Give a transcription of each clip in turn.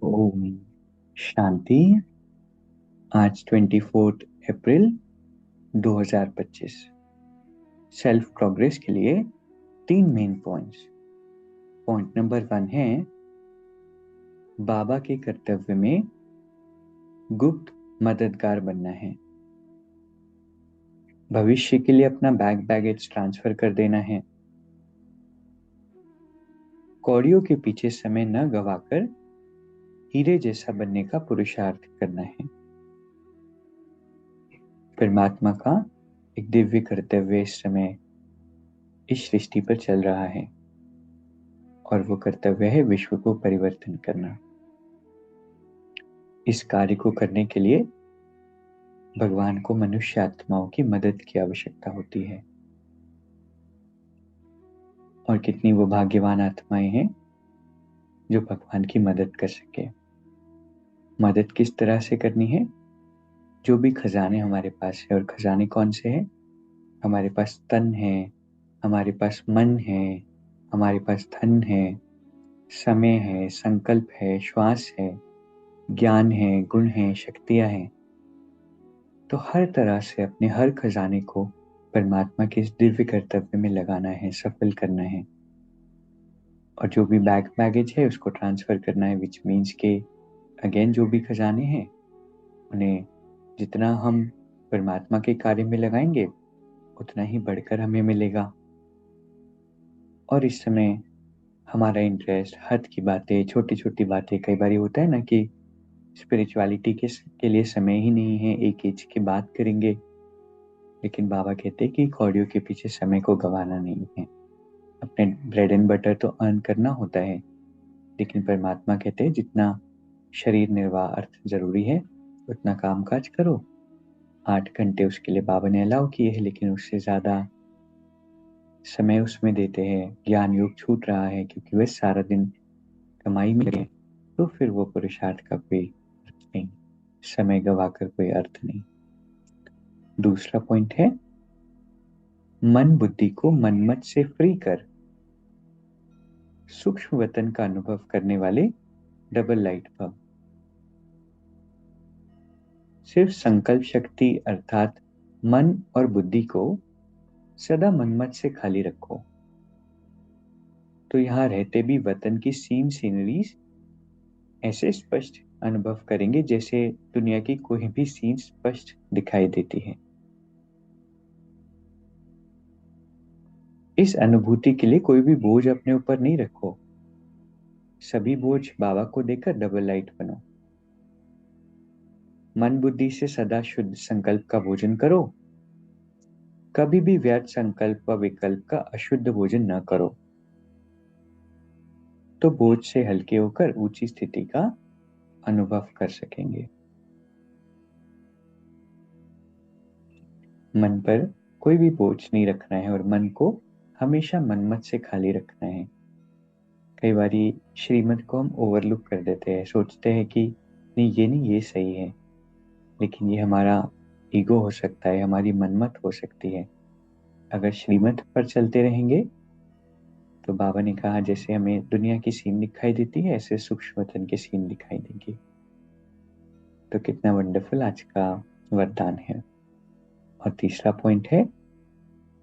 ओम शांति। आज 24 अप्रैल 2025। Self progress के लिए 3 मेन पॉइंट्स। पॉइंट नंबर 1 है बाबा के कर्तव्य में गुप्त मददगार बनना है। भविष्य के लिए अपना बैगेज ट्रांसफर कर देना है। कौड़ियों के पीछे समय न गवाकर हीरे जैसा बनने का पुरुषार्थ करना है। परमात्मा का एक दिव्य कर्तव्य इस समय इस सृष्टि पर चल रहा है और वो कर्तव्य है विश्व को परिवर्तन करना। इस कार्य को करने के लिए भगवान को मनुष्य आत्माओं की मदद की आवश्यकता होती है। और कितनी वो भाग्यवान आत्माएं हैं जो भगवान की मदद कर सके। मदद किस तरह से करनी है? जो भी खजाने हमारे पास है, और खजाने कौन से हैं? हमारे पास तन है, हमारे पास मन है, हमारे पास धन है, समय है, संकल्प है, श्वास है, ज्ञान है, गुण है, शक्तियां हैं। तो हर तरह से अपने हर खजाने को परमात्मा के इस दिव्य कर्तव्य में लगाना है, सफल करना है। और जो भी बैगेज है उसको ट्रांसफर करना है, विच मीन्स के अगेन जो भी खजाने हैं उन्हें जितना हम परमात्मा के कार्य में लगाएंगे उतना ही बढ़कर हमें मिलेगा। और इस समय हमारा इंटरेस्ट हद की बातें, छोटी छोटी बातें, कई बार होता है ना कि स्पिरिचुअलिटी के लिए समय ही नहीं है, एक एज की बात करेंगे। लेकिन बाबा कहते हैं कि कौड़ियों के पीछे समय को गंवाना नहीं है। अपने ब्रेड एंड बटर तो अर्न करना होता है, लेकिन परमात्मा कहते हैं जितना शरीर निर्वाह अर्थ जरूरी है उतना काम काज करो। 8 घंटे उसके लिए बाबा ने अलाउ किए हैं, लेकिन उससे ज्यादा समय उसमें देते हैं। ज्ञान योग छूट रहा है क्योंकि वे सारा दिन कमाई में लगे। तो फिर वो पुरुषार्थ का कोई अर्थ नहीं, समय गवाकर कोई अर्थ नहीं। दूसरा पॉइंट है मन बुद्धि को मनमत से फ्री कर सूक्ष्म वतन का अनुभव करने वाले डबल लाइट भव। सिर्फ संकल्प शक्ति अर्थात मन और बुद्धि को सदा मनमत से खाली रखो, तो यहाँ रहते भी वतन की सीनरीज ऐसे स्पष्ट अनुभव करेंगे जैसे दुनिया की कोई भी सीन स्पष्ट दिखाई देती है। इस अनुभूति के लिए कोई भी बोझ अपने ऊपर नहीं रखो, सभी बोझ बाबा को देकर डबल लाइट बनो। मन बुद्धि से सदा शुद्ध संकल्प का भोजन करो, कभी भी व्यर्थ संकल्प व विकल्प का अशुद्ध भोजन न करो, तो बोझ से हल्के होकर ऊंची स्थिति का अनुभव कर सकेंगे। मन पर कोई भी बोझ नहीं रखना है और मन को हमेशा मनमत से खाली रखना है। कई बारी श्रीमत को हम ओवरलुक कर देते हैं, सोचते हैं कि नहीं ये सही है, लेकिन ये हमारा ईगो हो सकता है, हमारी मनमत हो सकती है। अगर श्रीमत पर चलते रहेंगे तो बाबा ने कहा जैसे हमें दुनिया की सीन दिखाई देती है ऐसे सूक्ष्म वतन की सीन दिखाई देगी। तो कितना वंडरफुल आज का वरदान है। और तीसरा पॉइंट है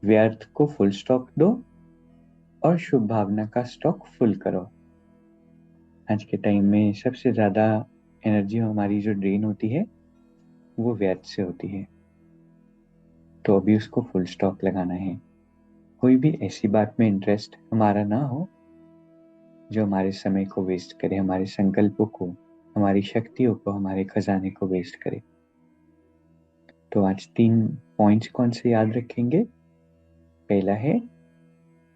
व्यर्थ को फुल स्टॉप दो और शुभ भावना का स्टॉक फुल करो। आज के टाइम में सबसे ज्यादा एनर्जी हमारी जो ड्रेन होती है वो व्यर्थ से होती है, तो अभी उसको फुल स्टॉप लगाना है। कोई भी ऐसी बात में इंटरेस्ट हमारा ना हो जो हमारे समय को वेस्ट करे, हमारे संकल्पों को, हमारी शक्तियों को, हमारे खजाने को वेस्ट करे। तो आज 3 पॉइंट्स कौन से याद रखेंगे? पहला है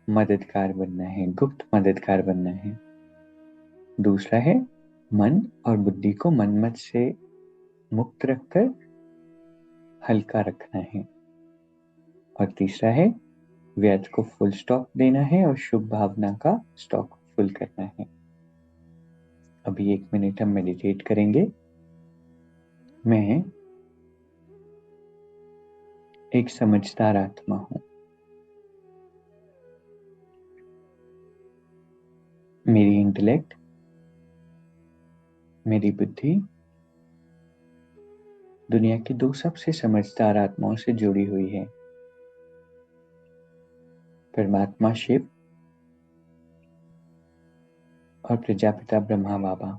मददगार बनना है, गुप्त मददगार बनना है। दूसरा है मन और बुद्धि को मनमत से मुक्त रखकर हल्का रखना है। और तीसरा है व्यर्थ को फुल स्टॉप देना है और शुभ भावना का स्टॉक फुल करना है। अभी 1 मिनट हम मेडिटेट करेंगे। मैं एक समझदार आत्मा हूं, मेरी इंटेलेक्ट मेरी बुद्धि दुनिया की दो सबसे समझदार आत्माओं से जुड़ी हुई है, परमात्मा शिव और प्रजापिता ब्रह्मा बाबा।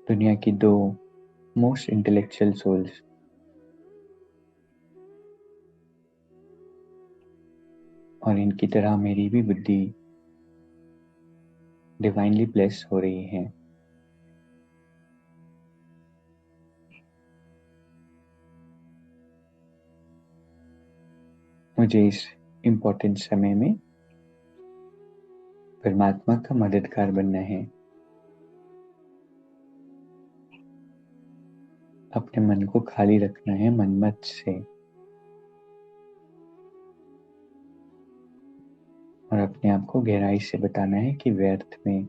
दुनिया की दो मोस्ट इंटेलेक्चुअल सोल्स। और इनकी तरह मेरी भी बुद्धि डिवाइनली ब्लेस हो रही है। मुझे इस इम्पोर्टेंट समय में परमात्मा का मददगार बनना है। अपने मन को खाली रखना है मनमत से, और अपने आप को गहराई से बताना है कि व्यर्थ में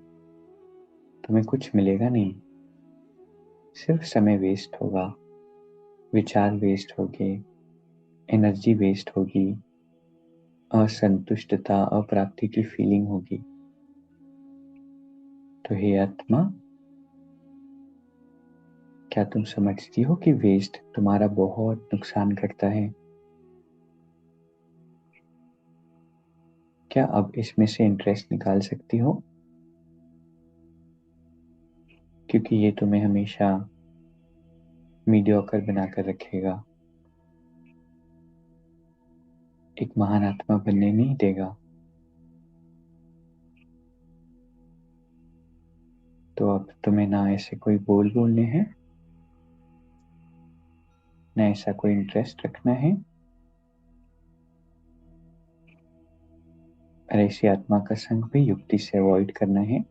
तुम्हें कुछ मिलेगा नहीं, सिर्फ समय वेस्ट होगा, विचार वेस्ट होंगे, एनर्जी वेस्ट होगी, असंतुष्टता, अप्राप्ति की फीलिंग होगी। तो हे आत्मा, क्या तुम समझती हो कि वेस्ट तुम्हारा बहुत नुकसान करता है? क्या अब इसमें से इंटरेस्ट निकाल सकती हो? क्योंकि ये तुम्हें हमेशा मीडियोकर बनाकर रखेगा, एक महान आत्मा बनने नहीं देगा। तो अब तुम्हें ना ऐसे कोई बोल बोलने हैं, ना ऐसा कोई इंटरेस्ट रखना है, और ऐसी आत्मा का संग भी युक्ति से अवॉइड करना है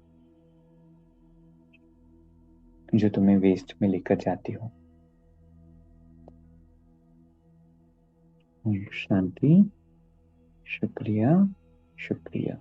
जो तुम्हें वेस्ट में लेकर जाती हो। शांति। शुक्रिया, शुक्रिया।